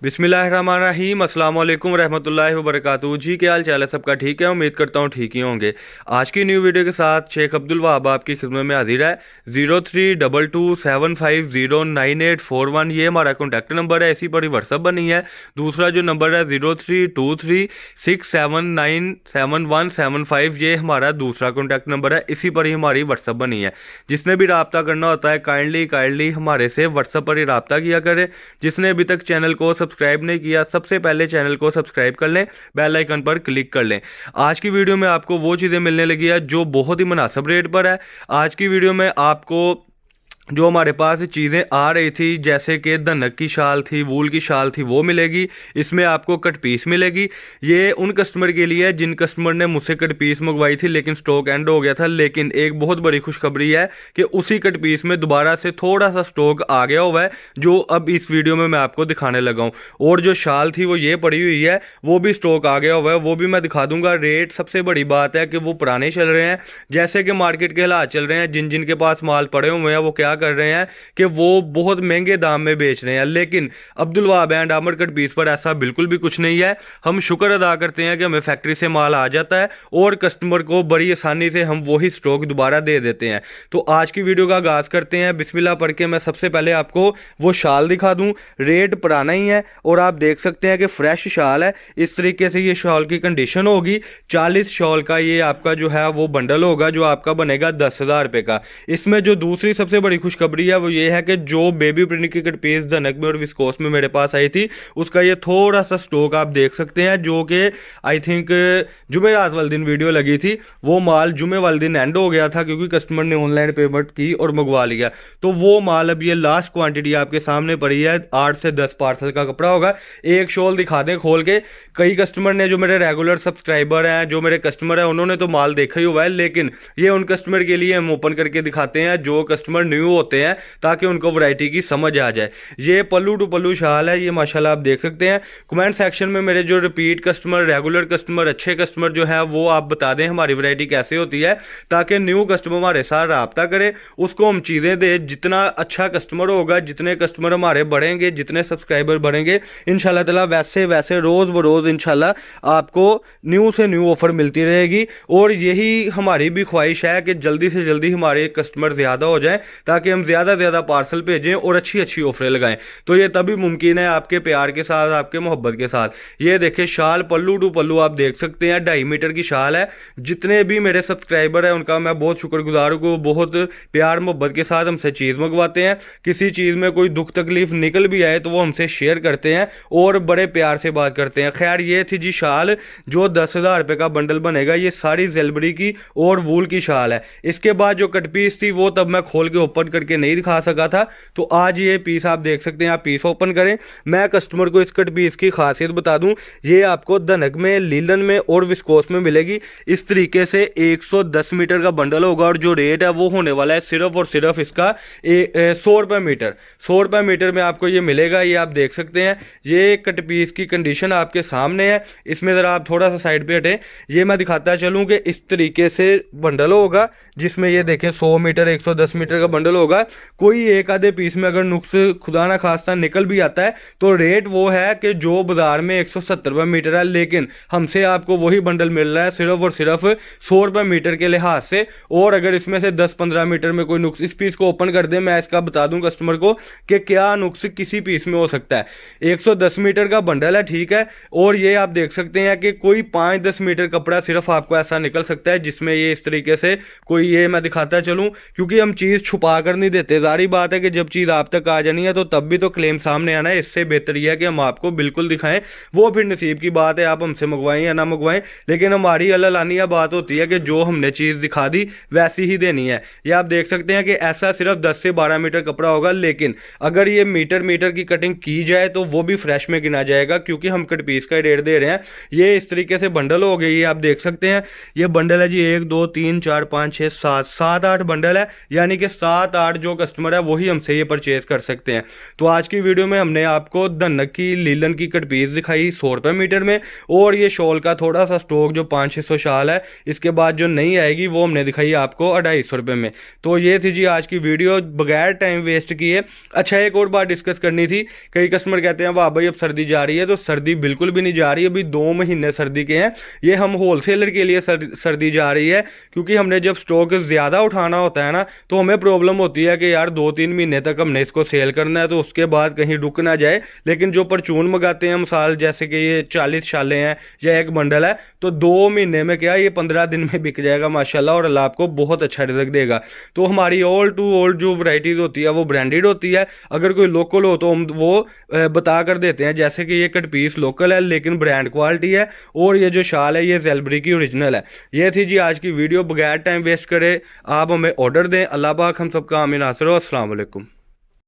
बिस्मिल्लाहिर्रहमानिर्रहीम, अस्सलाम वालेकुम रहमतुल्लाहि व बरकातुहू। जी क्या हाल चाल है सबका? ठीक है, उम्मीद करता हूँ ठीक ही होंगे। आज की न्यू वीडियो के साथ शेख अब्दुल वहाब आपकी खिदमत में हाजिर है। 032275098841 ये हमारा कॉन्टैक्ट नंबर है, इसी पर ही व्हाट्सअप बनी है। दूसरा जो नंबर है 0323679717 ये हमारा दूसरा कॉन्टैक्ट नंबर है, इसी पर ही हमारी व्हाट्सअप बनी है। जिसने भी रब्ता करना होता है काइंडली हमारे से व्हाट्सअप पर ही रब्ता किया करें। जिसने अभी तक चैनल को सब्सक्राइब नहीं किया, सबसे पहले चैनल को सब्सक्राइब कर लें, बेल आइकन पर क्लिक कर लें। आज की वीडियो में आपको वो चीज़ें मिलने लगी है जो बहुत ही मुनासिब रेट पर है। आज की वीडियो में आपको जो हमारे पास चीज़ें आ रही थी जैसे कि धनक की शाल थी, वूल की शाल थी, वो मिलेगी। इसमें आपको कट पीस मिलेगी। ये उन कस्टमर के लिए है जिन कस्टमर ने मुझसे कट पीस मंगवाई थी लेकिन स्टॉक एंड हो गया था। लेकिन एक बहुत बड़ी खुशखबरी है कि उसी कट पीस में दोबारा से थोड़ा सा स्टॉक आ गया हुआ है, जो अब इस वीडियो में मैं आपको दिखाने लगा हूँ। और जो शाल थी वो ये पड़ी हुई है, वो भी स्टॉक आ गया हुआ है, वो भी मैं दिखा दूंगा। रेट सबसे बड़ी बात है कि वो पुराने चल रहे हैं, जैसे कि मार्केट के हालात चल रहे हैं। जिन जिन के पास माल पड़े हुए हैं वो क्या कर रहे हैं कि वो बहुत महंगे दाम में बेच रहे हैं। लेकिन अब्दुल वहाब एंड आमर कट पीस पर ऐसा बिल्कुल भी कुछ नहीं है। हम शुक्र अदा करते हैं कि हमें फैक्ट्री से माल आ जाता है और कस्टमर को बड़ी आसानी से हम वही स्टॉक दोबारा दे देते हैं। तो आज की वीडियो का आगाज करते हैं। बिस्मिल्लाह पढ़ के मैं सबसे पहले आपको वो शाल दिखा दूं। रेट पुराना ही है और आप देख सकते हैं कि फ्रेश शाल है। इस तरीके से ये शाल की कंडीशन होगी। 40 शाल का ये आपका जो है वो बंडल होगा, जो आपका बनेगा 10,000 रुपये का। इसमें जो दूसरी सबसे बड़ी खुशखबरी है वो ये है कि जो बेबी प्रिंट की कट पीस धनक में और विस्कोस में मेरे पास आई थी उसका ये थोड़ा सा स्टॉक आप देख सकते हैं, जो कि आई थिंक जुमेरात वाले दिन वीडियो लगी थी। वो माल जुमे वाले दिन एंड हो गया था क्योंकि कस्टमर ने ऑनलाइन पेमेंट की और मंगवा लिया। तो वो माल अब ये लास्ट क्वांटिटी आपके सामने पड़ी है। 8 से 10 पार्सल का कपड़ा होगा। एक शॉल दिखा दें खोल के। कई कस्टमर ने, जो मेरे रेगुलर सब्सक्राइबर हैं, जो मेरे कस्टमर हैं, उन्होंने तो माल देखा ही हुआ है। लेकिन ये उन कस्टमर के लिए हम ओपन करके दिखाते हैं जो कस्टमर न्यू होते हैं, ताकि उनको वैरायटी की समझ आ जाए। ये पल्लू टू पल्लू शाल है, ये माशाल्लाह आप देख सकते हैं। कमेंट सेक्शन में मेरे जो रिपीट कस्टमर, रेगुलर कस्टमर, अच्छे कस्टमर जो है वो आप बता दें हमारी वैरायटी कैसे होती है, ताकि न्यू कस्टमर हमारे साथ रब्ता करे, उसको हम चीज़ें दें। जितना अच्छा कस्टमर होगा, जितने कस्टमर हमारे बढ़ेंगे, जितने सब्सक्राइबर बढ़ेंगे, इंशाल्लाह ताला वैसे वैसे रोज़ ब रोज़ इंशाल्लाह आपको न्यू से न्यू ऑफर मिलती रहेगी। और यही हमारी भी ख्वाहिश है कि जल्दी से जल्दी हमारे कस्टमर ज़्यादा हो जाएं, ताकि हम ज़्यादा ज़्यादा पार्सल भेजें और अच्छी अच्छी ऑफरें लगाएं। तो ये तभी मुमकिन है आपके प्यार के साथ, आपके मोहब्बत के साथ। ये देखें शाल पल्लू टू पल्लू आप देख सकते हैं। 2.5 मीटर की शाल है। जितने भी मेरे सब्सक्राइबर हैं उनका मैं बहुत शुक्रगुजार हूँ, बहुत प्यार मोहब्बत के साथ हमसे चीज़ मंगवाते हैं। किसी चीज़ में कोई दुख तकलीफ निकल भी आए तो वो हमसे शेयर करते हैं और बड़े प्यार से बात करते हैं। खैर ये थी जी शाल, जो 10,000 रुपये का बंडल बनेगा। ये सारी जेलबरी की और वूल की शाल है। इसके बाद जो कट पीस थी वो तब मैं खोल के ओपन करके नहीं दिखा सका था, तो आज ये पीस आप देख सकते हैं। आप पीस ओपन करें। मैं कस्टमर को इस कट पीस की खासियत बता दूं, ये आपको धनक में, लीलन में और विस्कोस में मिलेगी। इस तरीके से 110 मीटर का बंडल होगा और जो रेट है वो होने वाला है सिर्फ और सिर्फ इसका 100 रुपये मीटर। 100 रुपये मीटर में आपको ये मिलेगा। ये आप देख सकते हैं। ये कट पीस की कंडीशन आपके सामने है। इसमें ज़रा आप थोड़ा सा साइड पे हटें, ये मैं दिखाता चलूँ कि इस तरीके से बंडल होगा, जिसमें ये देखें 100 मीटर 110 मीटर का बंडल होगा। कोई एक आधे पीस में अगर नुक्स खुदा ना खास्ता निकल भी आता है तो रेट वो है कि जो बाजार में 170 रुपये मीटर है, लेकिन हमसे आपको वही बंडल मिल रहा है सिर्फ और सिर्फ 100 रुपये मीटर के लिहाज से। और अगर इसमें से 10-15 मीटर में कोई नुक्स, इस पीस को ओपन कर दें, मैं इसका बता दूं कस्टमर को कि क्या नुक्स किसी पीस में हो सकता है। 110 मीटर का बंडल है, ठीक है। और ये आप देख सकते हैं कि कोई 5-10 मीटर कपड़ा सिर्फ आपको ऐसा निकल सकता है जिसमें ये इस तरीके से कोई, ये मैं दिखाता चलूँ क्योंकि हम चीज़ छुपा कर नहीं देते। जारी बात है कि जब चीज़ आप तक आ जानी है तो तब भी तो क्लेम सामने आना है। इससे बेहतर यह है कि हम आपको बिल्कुल दिखाएं। वो फिर नसीब की बात है, आप हमसे मंगवाएं या ना मंगवाएं। लेकिन हमारी अल्लाह लानिया बात होती है कि जो हमने चीज़ दिखा दी वैसी ही देनी है। ये आप देख सकते हैं कि ऐसा सिर्फ 10 से 12 मीटर कपड़ा होगा, लेकिन अगर ये मीटर की कटिंग की जाए तो वो भी फ्रेश में गिना जाएगा, क्योंकि हम कट पीस का रेट दे रहे हैं। ये इस तरीके से बंडल हो गए। ये आप देख सकते हैं। ये बंडल है जी 1 2 3 4 5 6 7 7 8 बंडल है, यानी कि 7 8 जो कस्टमर है वही हमसे ये परचेज कर सकते हैं। तो आज की वीडियो में हमने आपको धनक की लीलन की कट पीस दिखाई 100 रुपये मीटर में, और ये शॉल का थोड़ा सा स्टॉक जो 500-600 शाल है, इसके बाद जो नहीं आएगी वो हमने दिखाई आपको 250 रुपये में। तो ये थी जी आज की वीडियो, बगैर टाइम वेस्ट किए। अच्छा, एक और बात डिस्कस करनी थी। कई कस्टमर कहते हैं वाह भाई अब सर्दी जा रही है, तो सर्दी बिल्कुल भी नहीं जा रही, अभी 2 महीने सर्दी के हैं। ये हम होलसेलर के लिए सर्दी जा रही है, क्योंकि हमने जब स्टॉक ज़्यादा उठाना होता है ना, तो हमें प्रॉब्लम होती है कि यार 2-3 महीने तक हमने इसको सेल करना है, तो उसके बाद कहीं रुक ना जाए। लेकिन जो परचून मंगाते हैं मिसाल जैसे कि ये 40 शालें हैं या एक बंडल है, तो 2 महीने में क्या ये 15 दिन में बिक जाएगा माशाल्लाह, और अल्लाह आपको बहुत अच्छा रिजल्ट देगा। तो हमारी ऑल टू ऑल जो वैरायटीज़ होती है वो ब्रांडेड होती है। अगर कोई लोकल हो तो हम वो बता कर देते हैं, जैसे कि ये कट पीस लोकल है लेकिन ब्रांड क्वालिटी है, और ये जो शाल है ये ज़ेलबरी की ओरिजिनल है। ये थी जी आज की वीडियो, बगैर टाइम वेस्ट करे आप हमें ऑर्डर दें। अल्लाह पाक हम सबका आमीन नासिर हो। अस्सलाम वालेकुम।